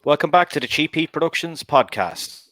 Welcome back to the Cheap Heat Productions podcast.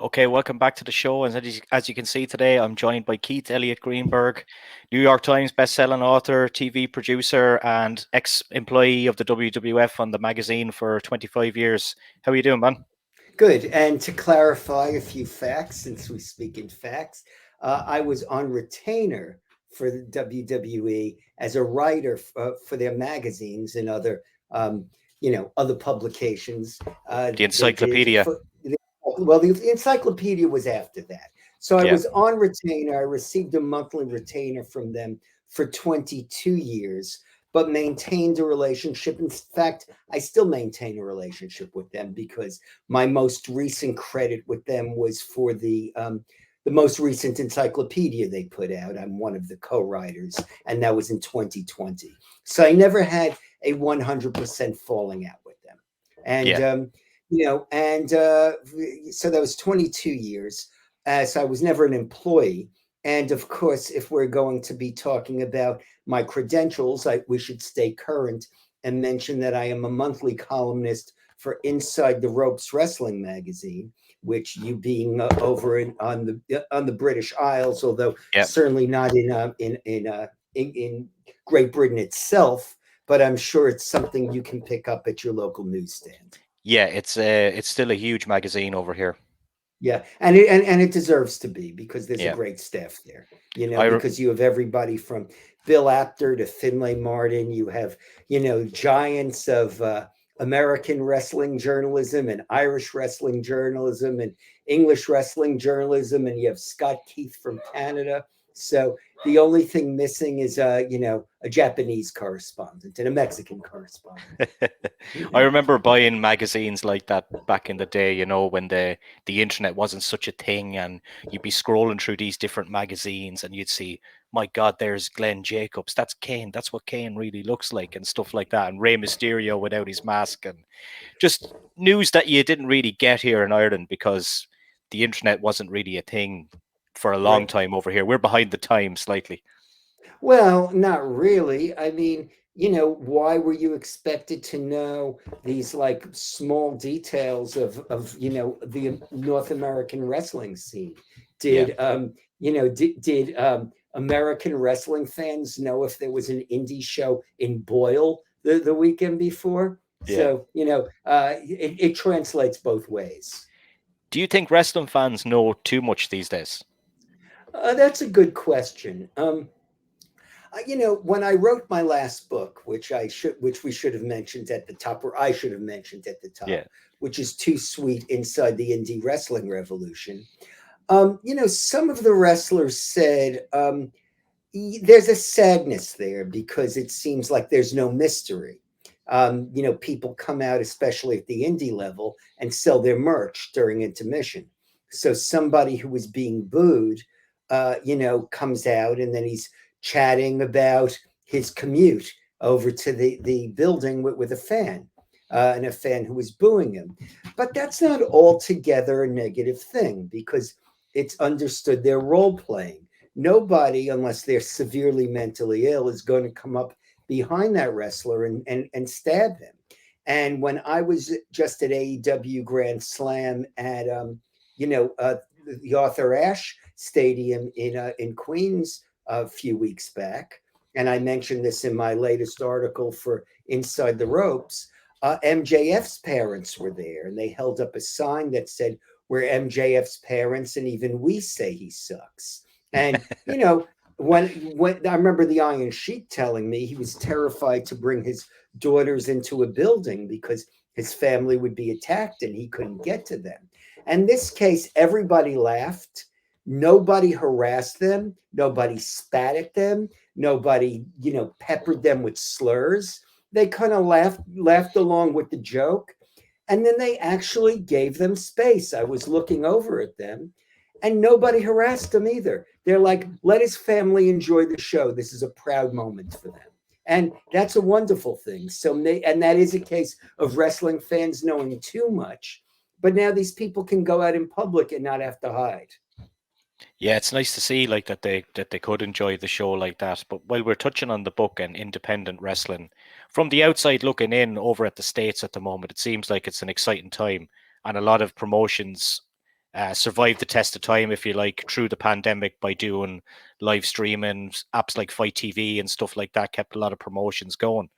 Okay, welcome back to the show. And as you can see today, I'm joined by Keith Elliot Greenberg, New York Times bestselling author, TV producer, and ex-employee of the WWF on the magazine for 25 years. How are you doing, man? Good. And to clarify a few facts, since we speak in facts, I was on retainer for the WWE as a writer for their magazines and other, other publications. The encyclopedia. Well, the encyclopedia was after that. So I Yeah. was on retainer. I received a monthly retainer from them for 22 years, but maintained a relationship. In fact, I still maintain a relationship with them because my most recent credit with them was for the most recent encyclopedia they put out. I'm one of the co-writers, and that was in 2020. So I never had a 100% falling out with them. And Yeah. So that was 22 years. So I was never an employee. And of course, if we're going to be talking about my credentials, we should stay current and mention that I am a monthly columnist for Inside the Ropes Wrestling magazine, which you being over on the British Isles, although certainly not in Great Britain itself, but I'm sure it's something you can pick up at your local newsstand. Yeah, it's still a huge magazine over here. Yeah, and it deserves to be because there's Yeah. a great staff there. Because you have everybody from Bill Apter to Finlay Martin. You have giants of American wrestling journalism and Irish wrestling journalism and English wrestling journalism, and you have Scott Keith from Canada. So the only thing missing is a Japanese correspondent and a Mexican correspondent. I remember buying magazines like that back in the day, when the internet wasn't such a thing, and you'd be scrolling through these different magazines and you'd see, my God, there's Glenn Jacobs. That's Kane. That's what Kane really looks like, and stuff like that. And Rey Mysterio without his mask, and just news that you didn't really get here in Ireland because the internet wasn't really a thing for a long time over here. We're behind the times slightly. Well, not really. I mean, why were you expected to know these like small details of the North American wrestling scene? Did American wrestling fans know if there was an indie show in Boyle the weekend before? Yeah. So, it translates both ways. Do you think wrestling fans know too much these days? That's a good question. When I wrote my last book, which we should have mentioned at the top, or I should have mentioned at the top, which is Too Sweet Inside the Indie Wrestling Revolution. Some of the wrestlers said there's a sadness there because it seems like there's no mystery. People come out, especially at the indie level, and sell their merch during intermission. So somebody who was being booed, comes out and then he's chatting about his commute over to the building with a fan and a fan who was booing him. But that's not altogether a negative thing because it's understood they're role playing. Nobody, unless they're severely mentally ill, is going to come up behind that wrestler and stab him. And when I was just at AEW Grand Slam at the Arthur Ashe Stadium in Queens a few weeks back, and I mentioned this in my latest article for Inside the Ropes, MJF's parents were there, and they held up a sign that said, "We're MJF's parents, and even we say he sucks." And when I remember the Iron Sheik telling me he was terrified to bring his daughters into a building because his family would be attacked and he couldn't get to them. And this case, everybody laughed. Nobody harassed them. Nobody spat at them. Nobody, peppered them with slurs. They kind of laughed along with the joke. And then they actually gave them space. I was looking over at them and nobody harassed him either. They're like, let his family enjoy the show. This is a proud moment for them. And that's a wonderful thing. And that is a case of wrestling fans knowing too much. But now these people can go out in public and not have to hide. Yeah, it's nice to see like that they could enjoy the show like that. But while we're touching on the book and independent wrestling, from the outside looking in over at the States at the moment, it seems like it's an exciting time, and a lot of promotions survived the test of time, if you like, through the pandemic by doing live streaming, apps like Fight TV and stuff like that kept a lot of promotions going.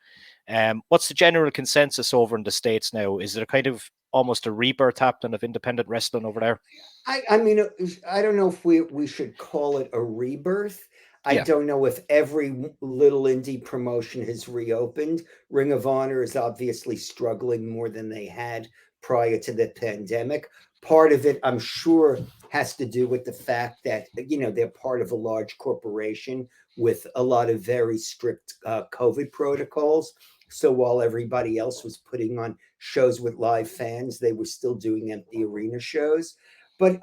What's the general consensus over in the States now? Is there kind of almost a rebirth happening of independent wrestling over there? I mean, I don't know if we should call it a rebirth. I don't know if every little indie promotion has reopened. Ring of Honor is obviously struggling more than they had prior to the pandemic. Part of it, I'm sure, has to do with the fact that, they're part of a large corporation with a lot of very strict COVID protocols. So while everybody else was putting on shows with live fans, they were still doing empty arena shows. But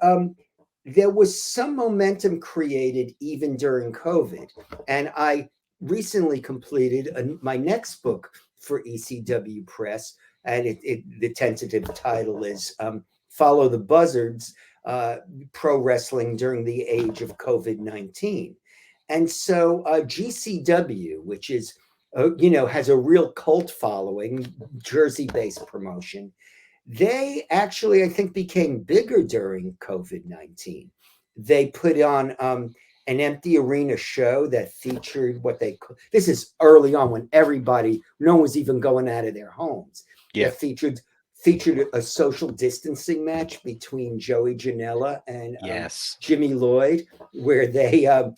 there was some momentum created even during COVID. And I recently completed my next book for ECW Press. And the tentative title is Follow the Buzzards, Pro Wrestling During the Age of COVID-19. And so GCW, which is, has a real cult following, Jersey-based promotion, they actually, I think, became bigger during COVID-19. They put on an empty arena show that featured this is early on when no one was even going out of their homes. Yeah. That featured a social distancing match between Joey Janela and Jimmy Lloyd, where they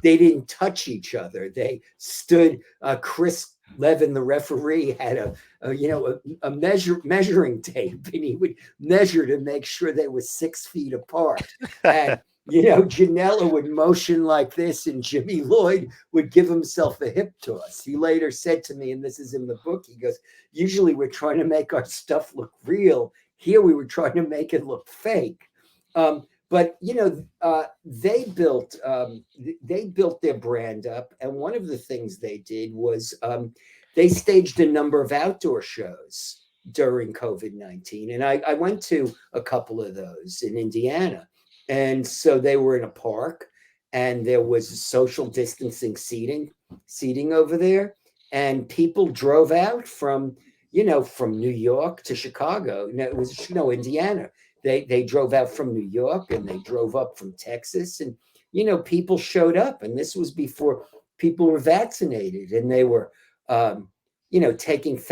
didn't touch each other. They stood. Chris Levin, the referee, had a measuring tape, and he would measure to make sure they were 6 feet apart. And Janela would motion like this, and Jimmy Lloyd would give himself a hip toss. He later said to me, and this is in the book, he goes, usually we're trying to make our stuff look real. Here we were trying to make it look fake. But they built their brand up, and one of the things they did was they staged a number of outdoor shows during COVID-19, and I went to a couple of those in Indiana. And so they were in a park, and there was social distancing seating over there, and people drove out from New York to Chicago. It was Indiana. They drove out from New York, and they drove up from Texas, and people showed up, and this was before people were vaccinated, and they were taking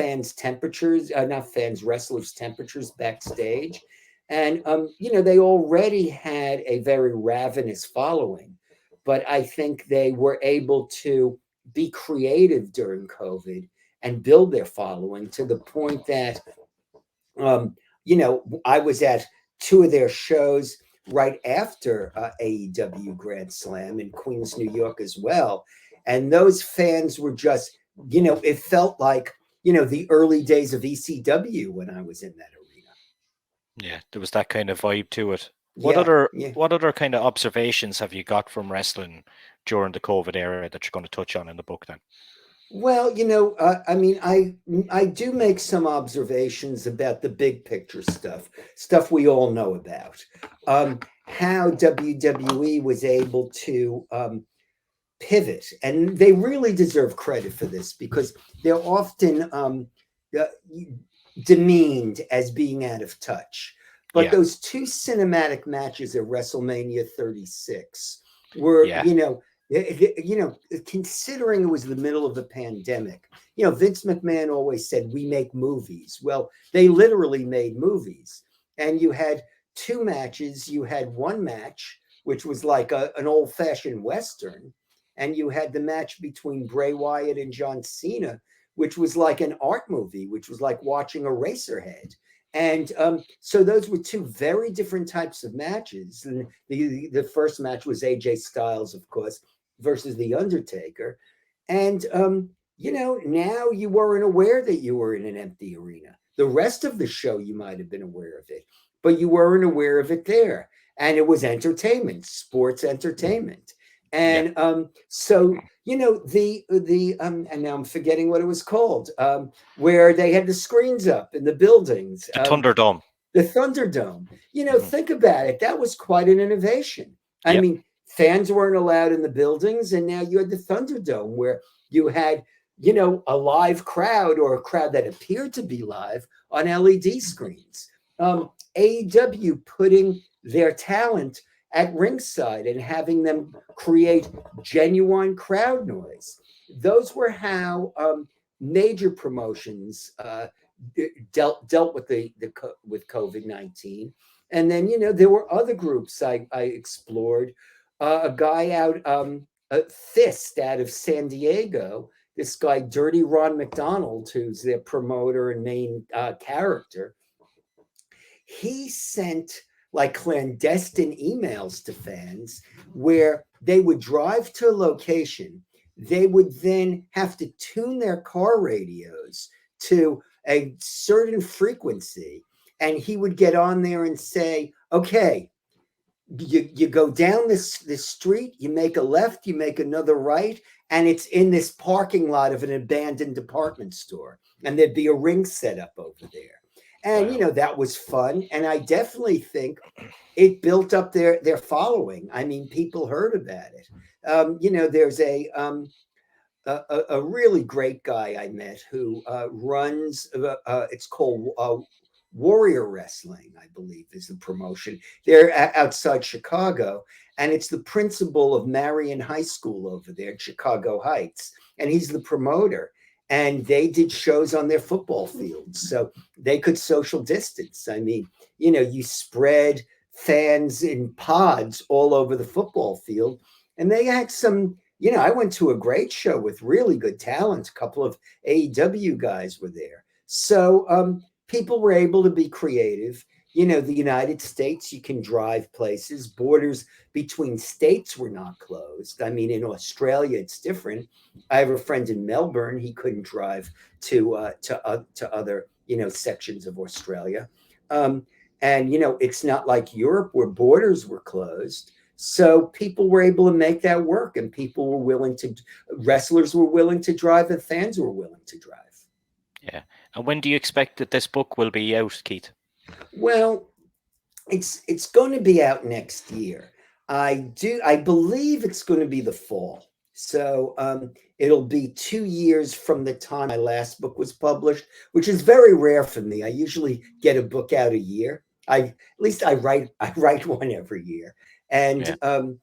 wrestlers' temperatures backstage. And they already had a very ravenous following, but I think they were able to be creative during COVID and build their following to the point that I was at 2 of their shows right after AEW Grand Slam in Queens, New York as well. And those fans were just, it felt like, the early days of ECW when I was in that arena. Yeah, there was that kind of vibe to it. What other kind of observations have you got from wrestling during the COVID era that you're going to touch on in the book then? Well, I mean, I do make some observations about the big picture stuff we all know about. How WWE was able to pivot, and they really deserve credit for this because they're often demeaned as being out of touch. But those 2 cinematic matches at WrestleMania 36 were, considering it was the middle of the pandemic, Vince McMahon always said, we make movies. Well, they literally made movies. And you had 2 matches. You had one match which was like an old-fashioned Western. And you had the match between Bray Wyatt and John Cena, which was like an art movie, which was like watching a Racerhead. And so those were two very different types of matches. And the first match was AJ Styles, of course, versus The Undertaker. And, now you weren't aware that you were in an empty arena. The rest of the show, you might have been aware of it, but you weren't aware of it there. And it was entertainment, sports entertainment. And so, and now I'm forgetting what it was called, where they had the screens up in the buildings. The Thunderdome. The Thunderdome. Think about it. That was quite an innovation. I mean, fans weren't allowed in the buildings, and now you had the Thunderdome where you had, a live crowd, or a crowd that appeared to be live on LED screens. AEW putting their talent at ringside and having them create genuine crowd noise. Those were how major promotions dealt with with COVID-19. And then, there were other groups I explored. A guy Fist out of San Diego, this guy, Dirty Ron McDonald, who's their promoter and main character, he sent like clandestine emails to fans where they would drive to a location. They would then have to tune their car radios to a certain frequency. And he would get on there and say, okay, you go down this street, you make a left, you make another right, and it's in this parking lot of an abandoned department store. And there'd be a ring set up over there. And, that was fun. And I definitely think it built up their following. I mean, people heard about it. There's a really great guy I met who runs, it's called Warrior Wrestling, I believe is the promotion. They're outside Chicago. And it's the principal of Marion High School over there in Chicago Heights. And he's the promoter. And they did shows on their football fields, so they could social distance. I mean, you spread fans in pods all over the football field. And they had some, I went to a great show with really good talent. A couple of AEW guys were there. So people were able to be creative. The United States, you can drive places. Borders between states were not closed. I mean, in Australia, it's different. I have a friend in Melbourne. He couldn't drive to other, sections of Australia. And, it's not like Europe where borders were closed. So people were able to make that work, and wrestlers were willing to drive, and fans were willing to drive. Yeah. And when do you expect that this book will be out, Keith? Well, it's going to be out next year. I believe it's going to be the fall. So it'll be 2 years from the time my last book was published, which is very rare for me. I usually get a book out a year. I write one every year. And it'll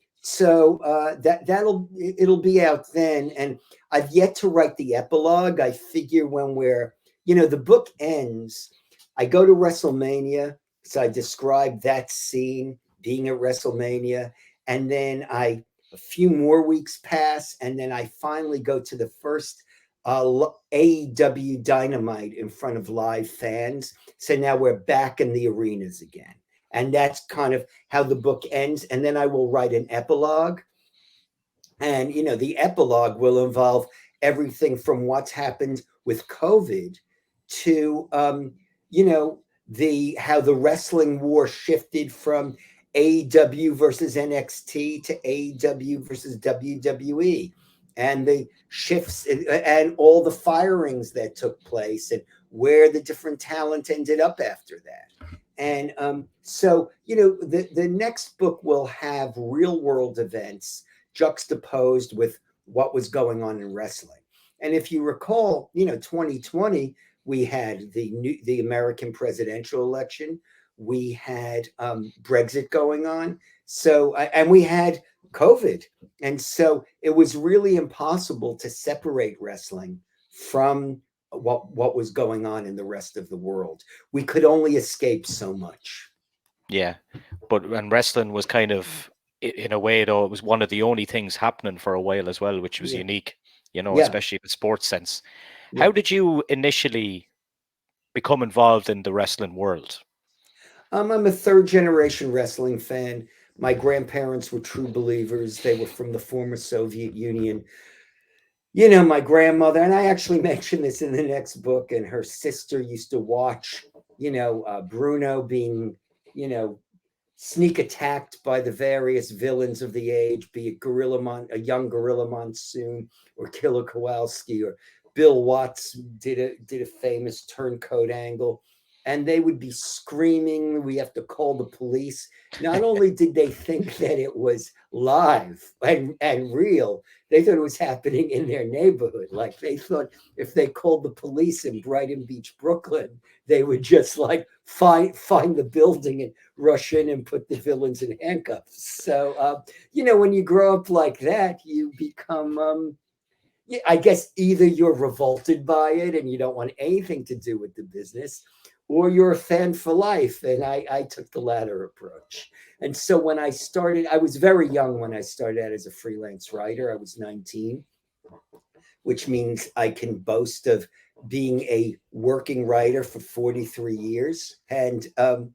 be out then. And I've yet to write the epilogue. I figure when the book ends, I go to WrestleMania, so I describe that scene being at WrestleMania, and then a few more weeks pass, and then I finally go to the first AEW Dynamite in front of live fans. So now we're back in the arenas again, and that's kind of how the book ends. And then I will write an epilogue, and the epilogue will involve everything from what's happened with COVID to how the wrestling war shifted from AEW versus NXT to AEW versus WWE, and the shifts and all the firings that took place, and where the different talent ended up after that. And so the next book will have real world events juxtaposed with what was going on in wrestling. And if you recall, 2020, we had the American presidential election. We had Brexit going on. So, and we had COVID. And so it was really impossible to separate wrestling from what was going on in the rest of the world. We could only escape so much. Yeah. But when wrestling was kind of in a way, though, it was one of the only things happening for a while as well, which was Yeah. unique, Yeah. especially in the sports sense. Yeah. How did you initially become involved in the wrestling world? I'm a third generation wrestling fan. My grandparents were true believers. They were from the former Soviet Union. My grandmother, and I actually mentioned this in the next book, and her sister used to watch, Bruno being, you know, sneak attacked by the various villains of the age, be it a young Gorilla Monsoon, or Killer Kowalski, or Bill Watts did a famous turncoat angle, and they would be screaming, "We have to call the police." Not only did they think that it was live and real, they thought it was happening in their neighborhood. Like they thought if they called the police in Brighton Beach, Brooklyn, they would just like find the building and rush in and put the villains in handcuffs. So, when you grow up like that, you become, I guess, either you're revolted by it and you don't want anything to do with the business, or you're a fan for life. And I took the latter approach. And so when I started, I was very young when I started out as a freelance writer. I was 19, which means I can boast of being a working writer for 43 years. And the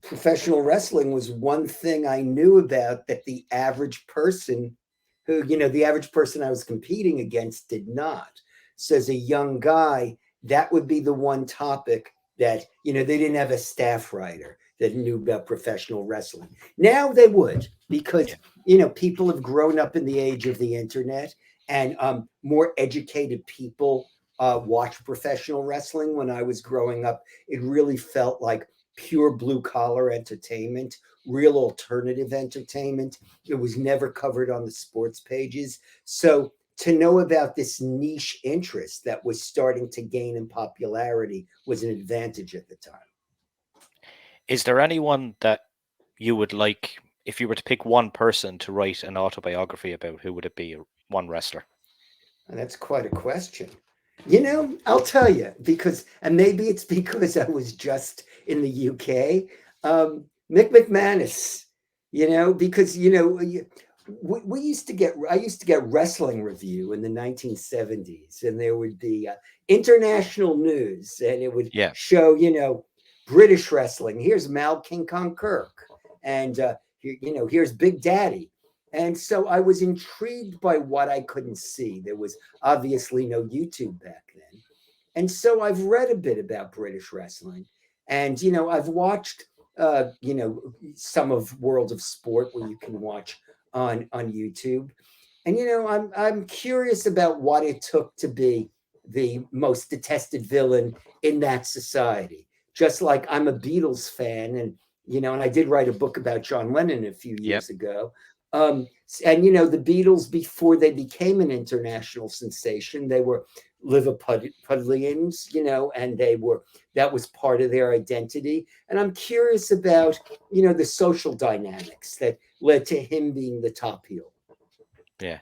professional wrestling was one thing I knew about that the average person the average person I was competing against did not. So as a young guy, that would be the one topic that, they didn't have a staff writer that knew about professional wrestling. Now they would, because, people have grown up in the age of the internet, and more educated people watch professional wrestling. When I was growing up, it really felt like pure blue collar entertainment, real alternative entertainment. It was never covered on the sports pages. So to know about this niche interest that was starting to gain in popularity was an advantage at the time. Is there anyone that you would like, if you were to pick one person to write an autobiography about, who would it be? One wrestler? And that's quite a question. I'll tell you, and maybe it's because I was just in the UK. Mcmahon, because we used to get I used to get Wrestling Review in the 1970s, and there would be international news, and it would show British wrestling. Here's Mal King Kong Kirk, and here's Big Daddy. And so I was intrigued by what I couldn't see. There was obviously no YouTube back then. And so I've read a bit about British wrestling. And, I've watched, some of World of Sport, where you can watch on YouTube. And, I'm curious about what it took to be the most detested villain in that society. Just like I'm a Beatles fan, and I did write a book about John Lennon a few years ago. And the Beatles, before they became an international sensation, they were Liverpudlians, and that was part of their identity. And I'm curious about, the social dynamics that led to him being the top heel. Yeah.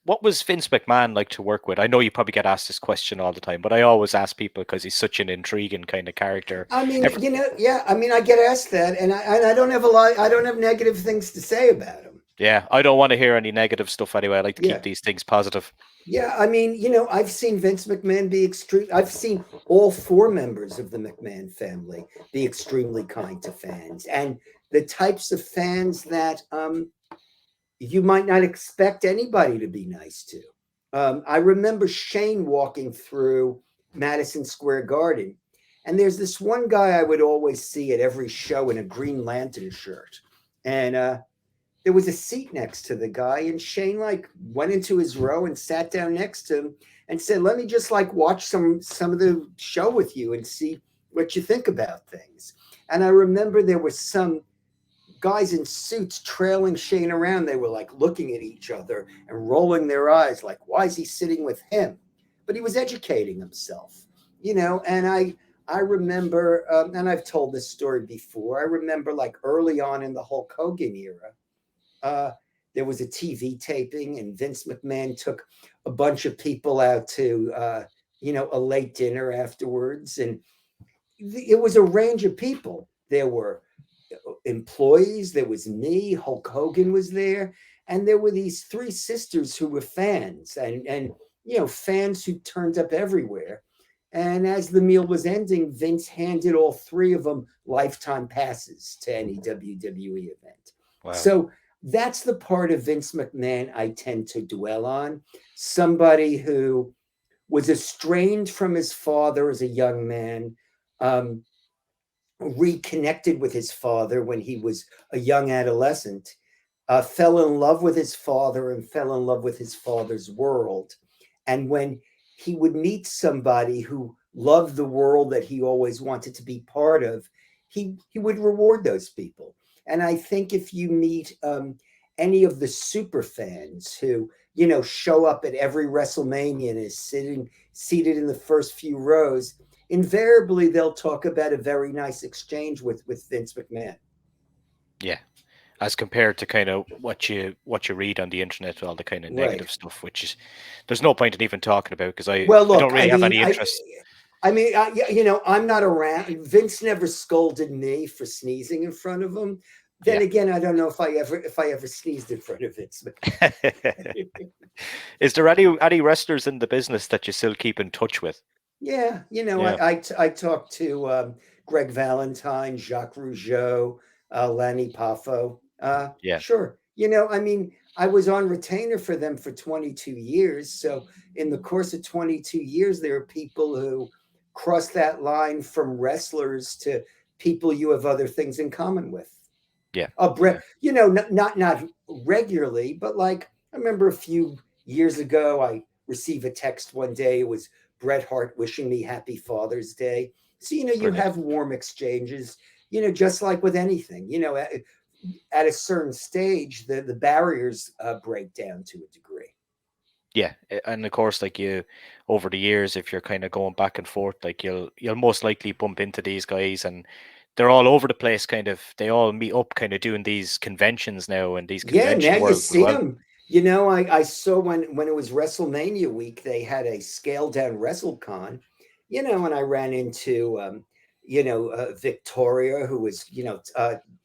What was Vince McMahon like to work with? I know you probably get asked this question all the time, but I always ask people because he's such an intriguing kind of character. I mean, I get asked that, and I don't have I don't have negative things to say about him. Yeah, I don't want to hear any negative stuff anyway. I like to keep these things positive. Yeah, I mean, I've seen Vince McMahon be extreme. I've seen all four members of the McMahon family be extremely kind to fans, and the types of fans that you might not expect anybody to be nice to. I remember Shane walking through Madison Square Garden, and there's this one guy I would always see at every show in a Green Lantern shirt, and there was a seat next to the guy, and Shane went into his row and sat down next to him and said, "Let me just watch some of the show with you and see what you think about things." And I remember there were some guys in suits trailing Shane around. They were looking at each other and rolling their eyes, like, why is he sitting with him? But he was educating himself, and I remember, and I've told this story before, I remember early on in the Hulk Hogan era, there was a TV taping, and Vince McMahon took a bunch of people out to, a late dinner afterwards. And it was a range of people. There were employees. There was me. Hulk Hogan was there, and there were these three sisters who were fans, and fans who turned up everywhere. And as the meal was ending, Vince handed all three of them lifetime passes to any WWE event. Wow. So that's the part of Vince McMahon I tend to dwell on. Somebody who was estranged from his father as a young man, reconnected with his father when he was a young adolescent, fell in love with his father and fell in love with his father's world. And when he would meet somebody who loved the world that he always wanted to be part of, he would reward those people. And I think if you meet any of the super fans who show up at every WrestleMania and is seated in the first few rows, invariably they'll talk about a very nice exchange with Vince McMahon. Yeah, as compared to kind of what you read on the internet, all the kind of negative stuff, which is there's no point in even talking about, because I don't really have any interest. I'm not around. Vince never scolded me for sneezing in front of him. Then again, I don't know if I ever sneezed in front of Vince. Is there any wrestlers in the business that you still keep in touch with? Yeah, I talked to Greg Valentine, Jacques Rougeau, Lanny Poffo. Sure. I was on retainer for them for 22 years. So in the course of 22 years, there are people who cross that line from wrestlers to people you have other things in common with. Yeah. Not regularly, but like I remember a few years ago, I received a text one day. It was Bret Hart wishing me happy Father's Day. So, you have warm exchanges, just like with anything, at a certain stage, the barriers break down to a degree. Yeah, and of course, like over the years, if you're kind of going back and forth, like you'll most likely bump into these guys, and they're all over the place. Kind of, they all meet up, kind of doing these conventions now, and these convention now worlds you see as well. them. I saw when it was WrestleMania week, they had a scaled down WrestleCon, and I ran into Victoria, who was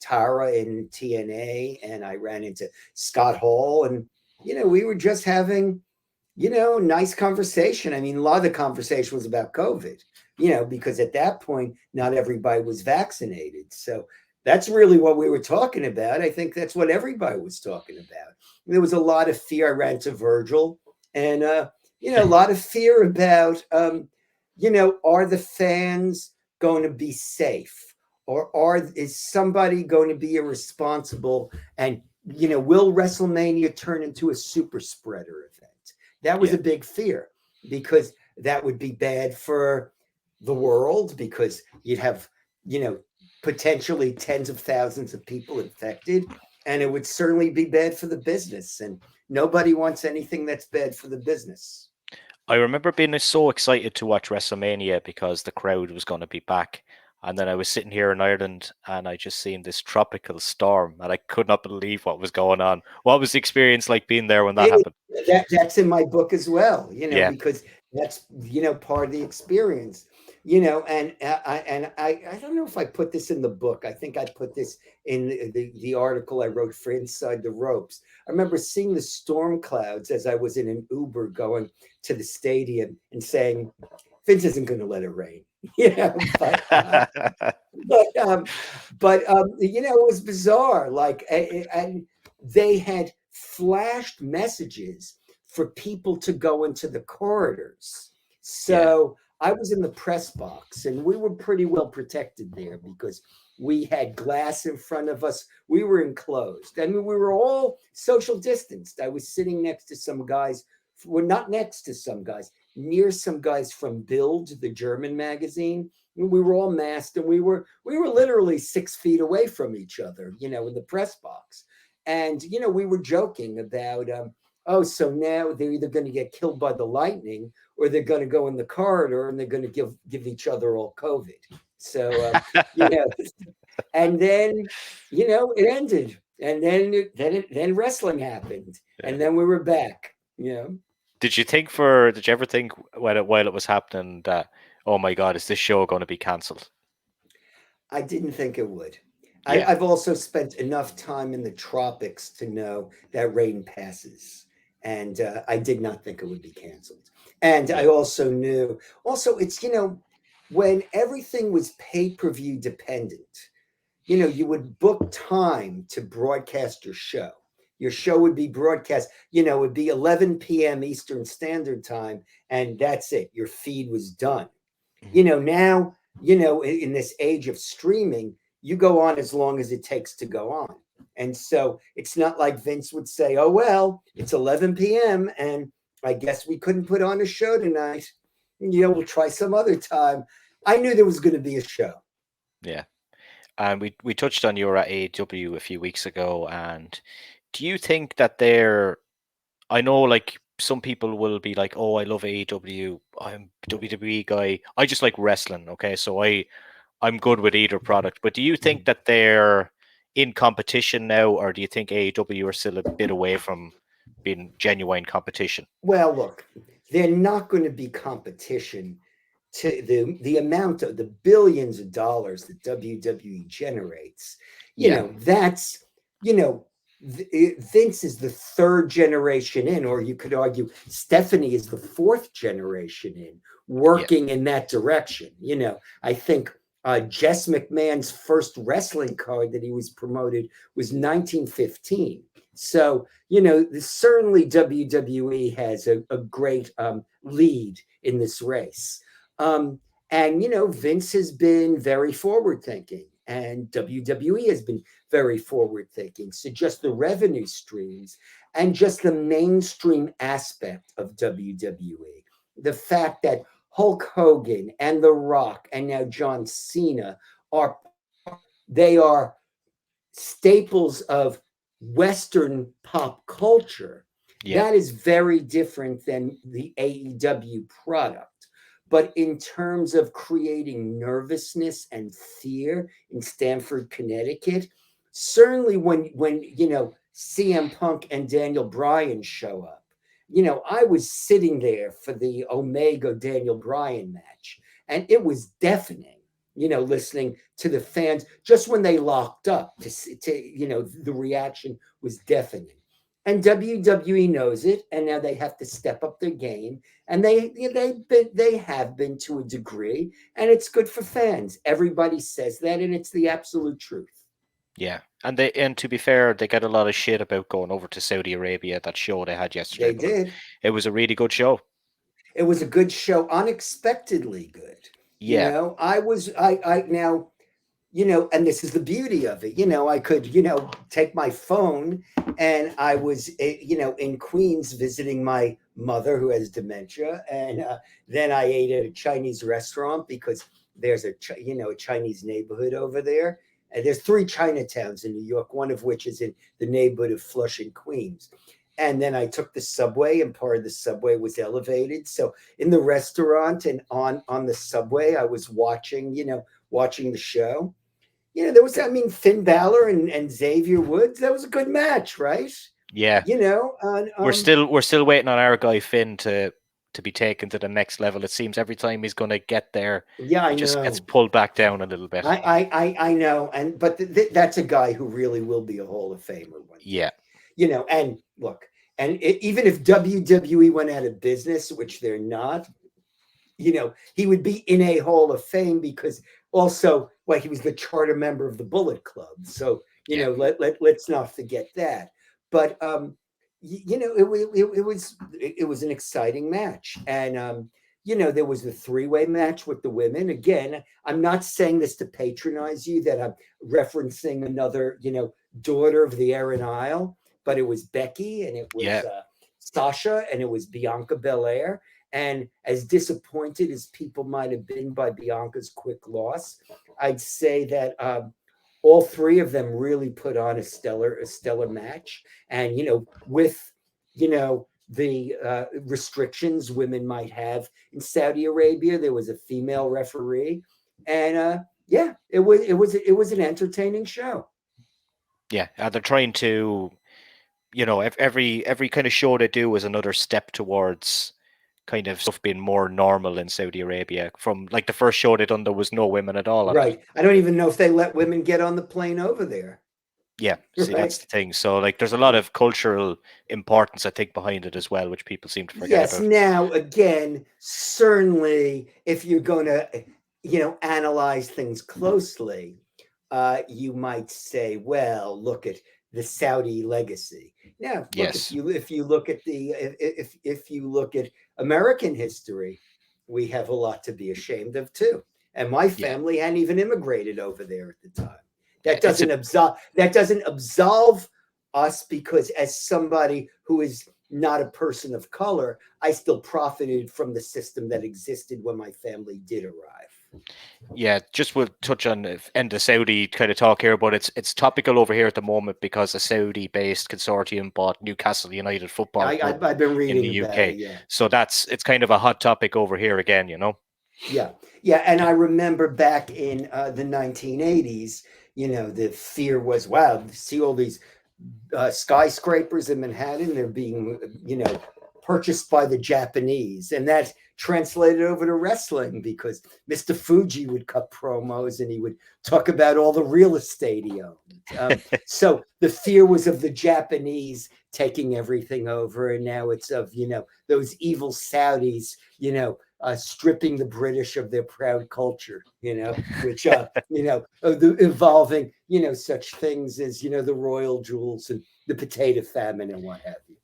Tara in TNA, and I ran into Scott Hall, and we were just having nice conversation. I mean, a lot of the conversation was about COVID, because at that point, not everybody was vaccinated. So that's really what we were talking about. I think that's what everybody was talking about. There was a lot of fear. I ran to Virgil, and, a lot of fear about, are the fans going to be safe? Or is somebody going to be irresponsible? And, will WrestleMania turn into a super spreader event? That was a big fear, because that would be bad for the world, because you'd have, potentially tens of thousands of people infected, and it would certainly be bad for the business. And nobody wants anything that's bad for the business. I remember being so excited to watch WrestleMania because the crowd was going to be back. And then I was sitting here in Ireland, and I just seen this tropical storm, and I could not believe what was going on. What was the experience like being there when that happened? That's in my book as well, because that's, part of the experience, and I don't know if I put this in the book. I think I put this in the article I wrote for Inside the Ropes. I remember seeing the storm clouds as I was in an Uber going to the stadium and saying, Vince isn't going to let it rain. But it was bizarre. Like, and they had flashed messages for people to go into the corridors. So I was in the press box, and we were pretty well protected there because we had glass in front of us. We were enclosed. I mean, we were all social distanced. I was sitting next to some guys. Well, not next to some guys, near some guys from Bild, the German magazine. We were all masked, and we were literally 6 feet away from each other, in the press box. And, we were joking about, so now they're either going to get killed by the lightning, or they're going to go in the corridor and they're going to give each other all COVID. So, and then, it ended. And then wrestling happened. And then we were back, Did you ever think while it was happening that, oh my God, is this show going to be cancelled? I didn't think it would. Yeah. I've also spent enough time in the tropics to know that rain passes. And I did not think it would be canceled. And I Yeah. also knew, also, it's, when everything was pay per view dependent, you would book time to broadcast your show. Your show would be broadcast, it would be 11 p.m. Eastern Standard Time, and that's it. Your feed was done. Mhm. Now, in this age of streaming, you go on as long as it takes to go on. And so it's not like Vince would say, oh, well, it's 11 p.m. and I guess we couldn't put on a show tonight. We'll try some other time. I knew there was going to be a show. Yeah. And we touched on you were at AEW a few weeks ago, and do you think that I know like some people will be like, oh, I love AEW, I'm a WWE guy, I just like wrestling, okay, so I'm good with either product. But do you think that they're in competition now, or do you think AEW are still a bit away from being genuine competition? Well, look, they're not going to be competition to the amount of the billions of dollars that WWE generates. Yeah. That's, Vince is the third generation in, or you could argue Stephanie is the fourth generation in, Yeah. working in that direction. I think Jess McMahon's first wrestling card that he was promoted was 1915. So, certainly WWE has a great lead in this race. Um, and, Vince has been very forward thinking, and WWE has been very forward thinking. So, just the revenue streams and just the mainstream aspect of WWE, the fact that Hulk Hogan and The Rock and now John Cena they are staples of Western pop culture, Yeah. that is very different than the AEW product. But in terms of creating nervousness and fear in Stamford, Connecticut, certainly when CM Punk and Daniel Bryan show up, I was sitting there for the Omega Daniel Bryan match, and it was deafening, listening to the fans just when they locked up the reaction was deafening. And WWE knows it, and now they have to step up their game, and they have been to a degree, and it's good for fans. Everybody says that, and it's the absolute truth. Yeah. And to be fair, they get a lot of shit about going over to Saudi Arabia, that show they had yesterday, They but did. it was a really good show. It was a good show, unexpectedly good. Yeah. I was I now and this is the beauty of it. I could, take my phone, and I was, in Queens visiting my mother who has dementia. And then I ate at a Chinese restaurant because there's a Chinese neighborhood over there. And there's three Chinatowns in New York, one of which is in the neighborhood of Flushing, Queens. And then I took the subway, and part of the subway was elevated. So in the restaurant and on the subway, I was watching the show. There was, I mean, Finn Balor and Xavier Woods. That was a good match, right? Yeah. And, We're still waiting on our guy Finn to be taken to the next level. It seems every time he's going to get there, yeah, he I just gets know. pulled back down a little bit. I know. But that's a guy who really will be a Hall of Famer one day. Yeah. And look, even if WWE went out of business, which they're not, he would be in a Hall of Fame because also, well, he was the charter member of the Bullet Club. So, Yeah. let's not forget that. But, it was an exciting match. And, there was the three-way match with the women. Again, I'm not saying this to patronize you, that I'm referencing another, daughter of the Air and Isle, but it was Becky, and it was Yeah. Sasha, and it was Bianca Belair. And as disappointed as people might have been by Bianca's quick loss, I'd say that all three of them really put on a stellar match. And with the restrictions women might have in Saudi Arabia, there was a female referee, and yeah, it was an entertaining show. Yeah. They're trying to, every kind of show they do is another step towards kind of stuff being more normal in Saudi Arabia. From like the first show they done, there was no women at all on it. Right. I don't even know if they let women get on the plane over there. Yeah, see, Right. that's the thing. So, like, there's a lot of cultural importance, I think, behind it as well, which people seem to forget Yes. about. Now, again, certainly, if you're going to, analyze things closely, you might say, well, look at the Saudi legacy. Now, look, Yes. if you look at if you look at American history, we have a lot to be ashamed of too. And my family hadn't even immigrated over there at the time. That doesn't absolve us, because as somebody who is not a person of color, I still profited from the system that existed when my family did arrive. Yeah, just we'll touch on end the Saudi kind of talk here, but it's topical over here at the moment because a Saudi-based consortium bought Newcastle United Football Club I've been reading in the about UK. it, yeah. So it's kind of a hot topic over here again, you know? Yeah. And I remember back in the 1980s, the fear was, wow, see all these skyscrapers in Manhattan, they're being, purchased by the Japanese. And that translated over to wrestling, because Mr. Fuji would cut promos and he would talk about all the real estate he owned. So the fear was of the Japanese taking everything over. And now it's of, those evil Saudis, stripping the British of their proud culture, which, involving, such things as, the royal jewels and the potato famine and what have you.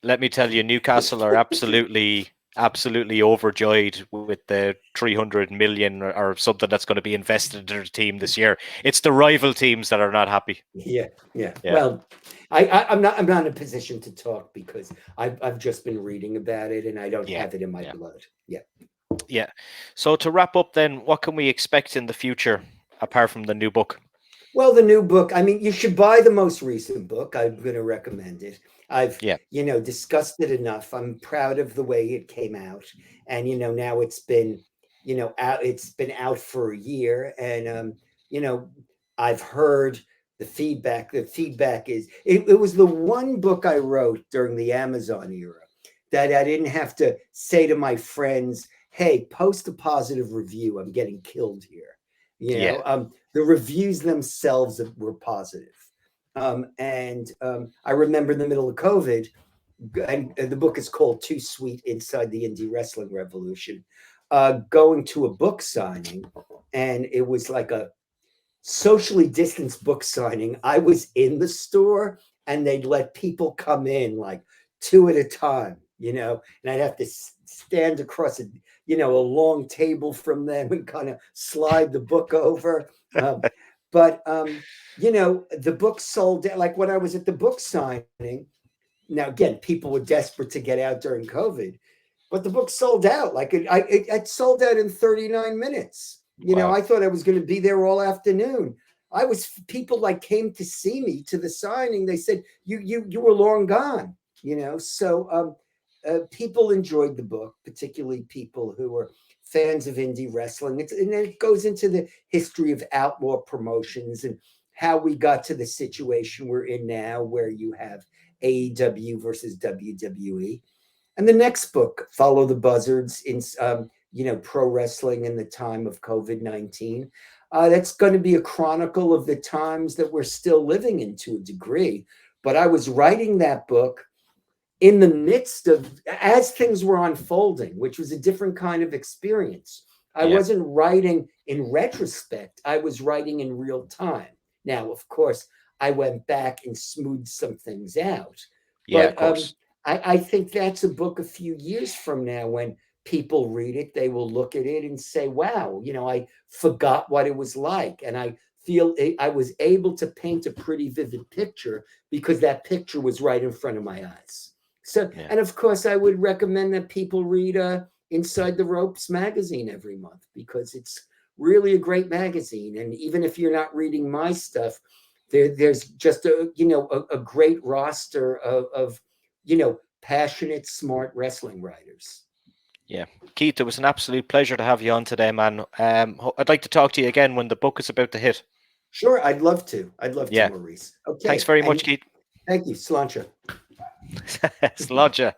Let me tell you, Newcastle are absolutely overjoyed with the 300 million or something that's going to be invested into their team this year. It's the rival teams that are not happy. Yeah. Well, I'm not in a position to talk because I've just been reading about it and I don't have it in my blood. Yeah. So to wrap up then, what can we expect in the future apart from the new book? Well, the new book, I mean, you should buy the most recent book. I'm going to recommend it. I've, discussed it enough. I'm proud of the way it came out. And, now it's been, out for a year. And, I've heard the feedback. The feedback is, it was the one book I wrote during the Amazon era that I didn't have to say to my friends, hey, post a positive review. I'm getting killed here. The reviews themselves were positive. And I remember in the middle of COVID, and the book is called Too Sweet Inside the Indie Wrestling Revolution, going to a book signing, and it was like a socially distanced book signing. I was in the store and they'd let people come in like two at a time, and I'd have to stand across a long table from them and kind of slide the book over. But the book sold out. Like when I was at the book signing, now again, people were desperate to get out during COVID, but the book sold out. Like it sold out in 39 minutes. Wow. I thought I was going to be there all afternoon. People like came to see me to the signing. They said, you were long gone, so people enjoyed the book, particularly people who were fans of indie wrestling. And then it goes into the history of outlaw promotions and how we got to the situation we're in now, where you have AEW versus WWE. And the next book, Follow the Buzzards in, pro wrestling in the time of COVID-19. That's going to be a chronicle of the times that we're still living in to a degree. But I was writing that book in the midst of, as things were unfolding, which was a different kind of experience. I wasn't writing in retrospect. I was writing in real time. Now, of course, I went back and smoothed some things out. Of course. I think that's a book a few years from now, when people read it, they will look at it and say, wow, I forgot what it was like. And I feel I was able to paint a pretty vivid picture because that picture was right in front of my eyes. So, and of course, I would recommend that people read Inside the Ropes magazine every month, because it's really a great magazine. And even if you're not reading my stuff, there's just a great roster of passionate, smart wrestling writers. Yeah, Keith, it was an absolute pleasure to have you on today, man. I'd like to talk to you again when the book is about to hit. Sure, I'd love to, Maurice. Okay. Thanks very much, Keith. Thank you. Sláinte. Sláinte.